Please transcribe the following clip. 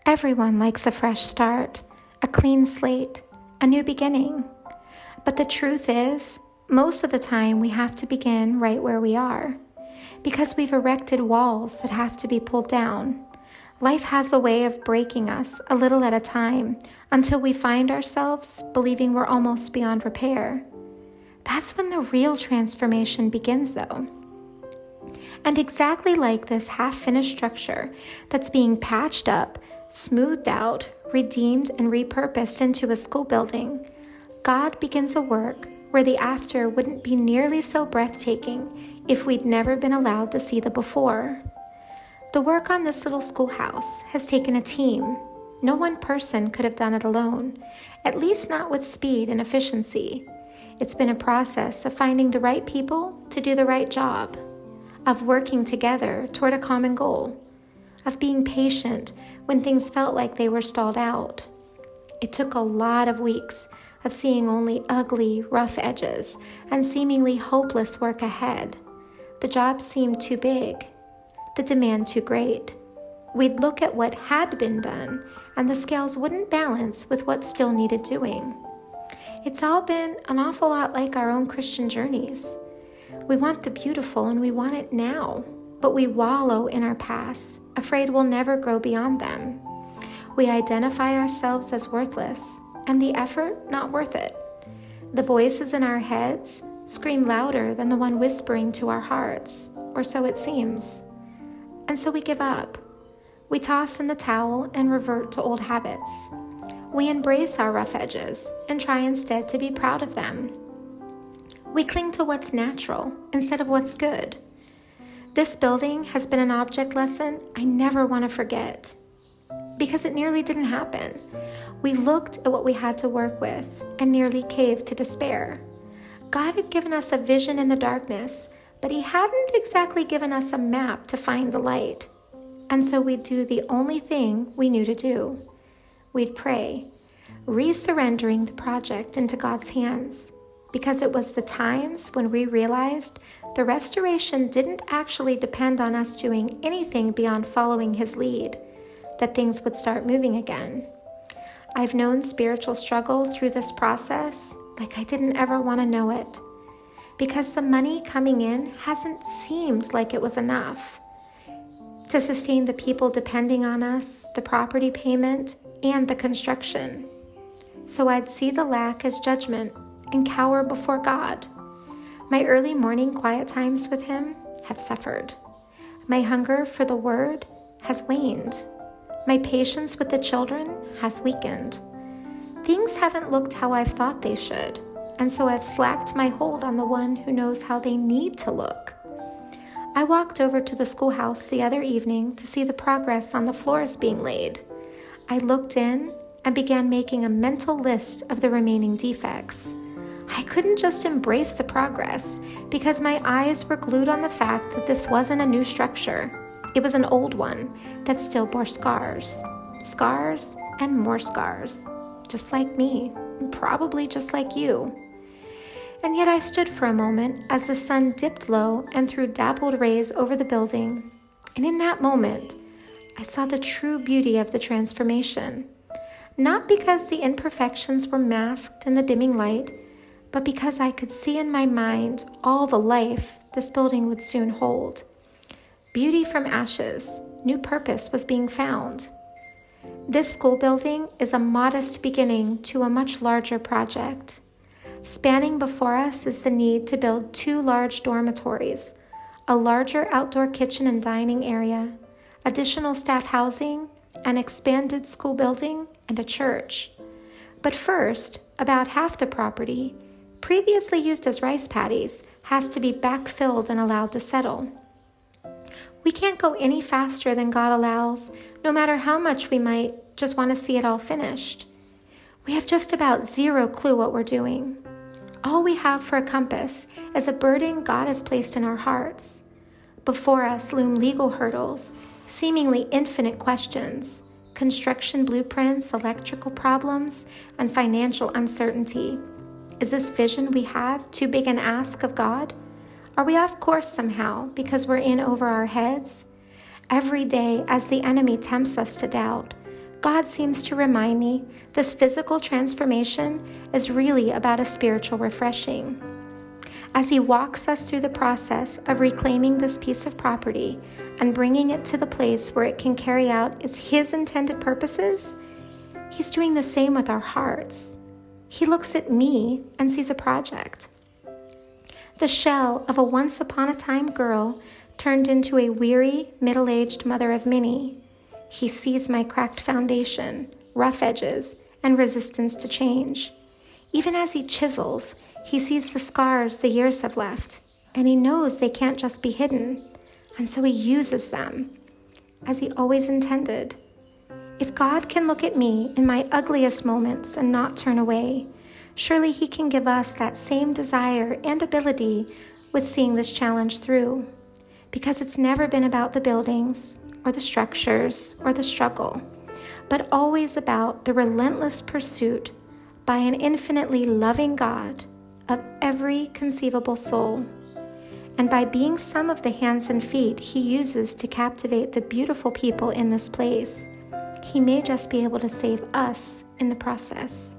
Everyone likes a fresh start, a clean slate, a new beginning. But the truth is, most of the time we have to begin right where we are, because we've erected walls that have to be pulled down. Life has a way of breaking us a little at a time until we find ourselves believing we're almost beyond repair. That's when the real transformation begins, though. And exactly like this half-finished structure that's being patched up, smoothed out, redeemed, and repurposed into a school building, God begins a work where the after wouldn't be nearly so breathtaking if we'd never been allowed to see the before. The work on this little schoolhouse has taken a team. No one person could have done it alone, at least not with speed and efficiency. It's been a process of finding the right people to do the right job, of working together toward a common goal, of being patient when things felt like they were stalled out. It took a lot of weeks of seeing only ugly, rough edges and seemingly hopeless work ahead. The job seemed too big, the demand too great. We'd look at what had been done, and the scales wouldn't balance with what still needed doing. It's all been an awful lot like our own Christian journeys. We want the beautiful and we want it now, but we wallow in our past, afraid we'll never grow beyond them. We identify ourselves as worthless, and the effort not worth it. The voices in our heads scream louder than the one whispering to our hearts, or so it seems. And so we give up. We toss in the towel and revert to old habits. We embrace our rough edges and try instead to be proud of them. We cling to what's natural instead of what's good. This building has been an object lesson I never want to forget, because it nearly didn't happen. We looked at what we had to work with and nearly caved to despair. God had given us a vision in the darkness, but He hadn't exactly given us a map to find the light. And so we'd do the only thing we knew to do. We'd pray, resurrendering the project into God's hands, because it was the times when we realized the restoration didn't actually depend on us doing anything beyond following His lead, that things would start moving again. I've known spiritual struggle through this process like I didn't ever want to know it, because the money coming in hasn't seemed like it was enough to sustain the people depending on us, the property payment, and the construction. So I'd see the lack as judgment and cower before God. My early morning quiet times with Him have suffered. My hunger for the Word has waned. My patience with the children has weakened. Things haven't looked how I've thought they should, and so I've slacked my hold on the one who knows how they need to look. I walked over to the schoolhouse the other evening to see the progress on the floors being laid. I looked in and began making a mental list of the remaining defects. I couldn't just embrace the progress because my eyes were glued on the fact that this wasn't a new structure. It was an old one that still bore scars. Scars and more scars. Just like me, and probably just like you. And yet I stood for a moment as the sun dipped low and threw dappled rays over the building. And in that moment, I saw the true beauty of the transformation. Not because the imperfections were masked in the dimming light, but because I could see in my mind all the life this building would soon hold. Beauty from ashes, new purpose was being found. This school building is a modest beginning to a much larger project. Spanning before us is the need to build 2 large dormitories, a larger outdoor kitchen and dining area, additional staff housing, an expanded school building, and a church. But first, about half the property, previously used as rice paddies, has to be backfilled and allowed to settle. We can't go any faster than God allows, no matter how much we might just want to see it all finished. We have just about zero clue what we're doing. All we have for a compass is a burden God has placed in our hearts. Before us loom legal hurdles, seemingly infinite questions, construction blueprints, electrical problems, and financial uncertainty. Is this vision we have too big an ask of God? Are we off course somehow because we're in over our heads? Every day, as the enemy tempts us to doubt, God seems to remind me this physical transformation is really about a spiritual refreshing. As He walks us through the process of reclaiming this piece of property and bringing it to the place where it can carry out His intended purposes, He's doing the same with our hearts. He looks at me and sees a project. The shell of a once-upon-a-time girl turned into a weary, middle-aged mother of many. He sees my cracked foundation, rough edges, and resistance to change. Even as He chisels, He sees the scars the years have left, and He knows they can't just be hidden, and so He uses them, as He always intended. If God can look at me in my ugliest moments and not turn away, surely He can give us that same desire and ability with seeing this challenge through, because it's never been about the buildings, or the structures, or the struggle, but always about the relentless pursuit by an infinitely loving God of every conceivable soul, and by being some of the hands and feet He uses to captivate the beautiful people in this place. He may just be able to save us in the process.